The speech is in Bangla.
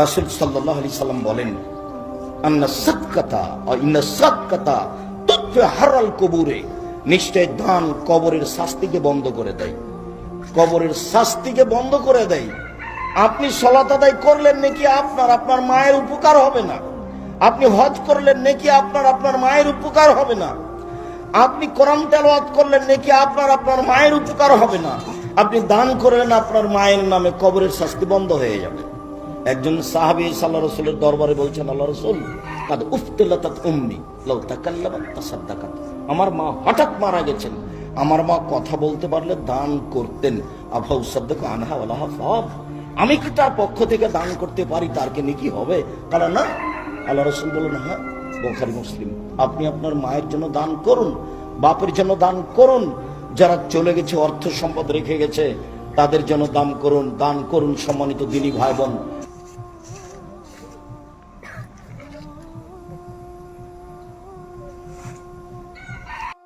রাসূল সাল্লাল্লাহু আলাইহি সাল্লাম বলেন, আন্না সাদকাতা ওয়া ইন্না সাদকাতা তুতফি হারাল কুবুরে, নিশ্চয় দান কবরের শাস্তিকে বন্ধ করে দেয়, কবরের শাস্তিকে বন্ধ করে দেয়। আপনি সালাত আদায় করলেন নাকি আপনার মায়ের উপকার হবে না, আপনি হজ করলেন নাকি আপনার মায়ের উপকার হবে না, আপনি কোরআন তেলাওয়াত করলেন নাকি আপনার মায়ের উপকার হবে না, আপনি দান করলেন আপনার মায়ের নামে, কবরের শাস্তি বন্ধ হয়ে যাবে। একজন সাহাবী সাল্লাল্লাহু আলাইহি ওয়াসাল্লাম দরবারে বলছেন, আল্লাহ রাসূল, কাদ উফতিলাতাত উম্মি লাউ তাকাল্লামাত তাসাদ্দাকাত, আমার মা হঠাৎ মারা গেছেন, আমার মা কথা বলতে পারলে দান করতেন, আফা উসাদ্দাকু আনহা ওয়ালাহা সাওয়াব, আমি কি তার পক্ষ থেকে দান করতে পারি, তার কি নেকি হবে? কারণ না, আল্লাহ রাসূল বলেন, হ্যাঁ, বুখারী মুসলিম, আপনি আপনার মায়ের জন্য দান করুন, বাপের জন্য দান করুন, যারা চলে গেছে অর্থ সম্পদ রেখে গেছে তাদের জন্য দান করুন। সম্মানিত দিনী ভাই বোন,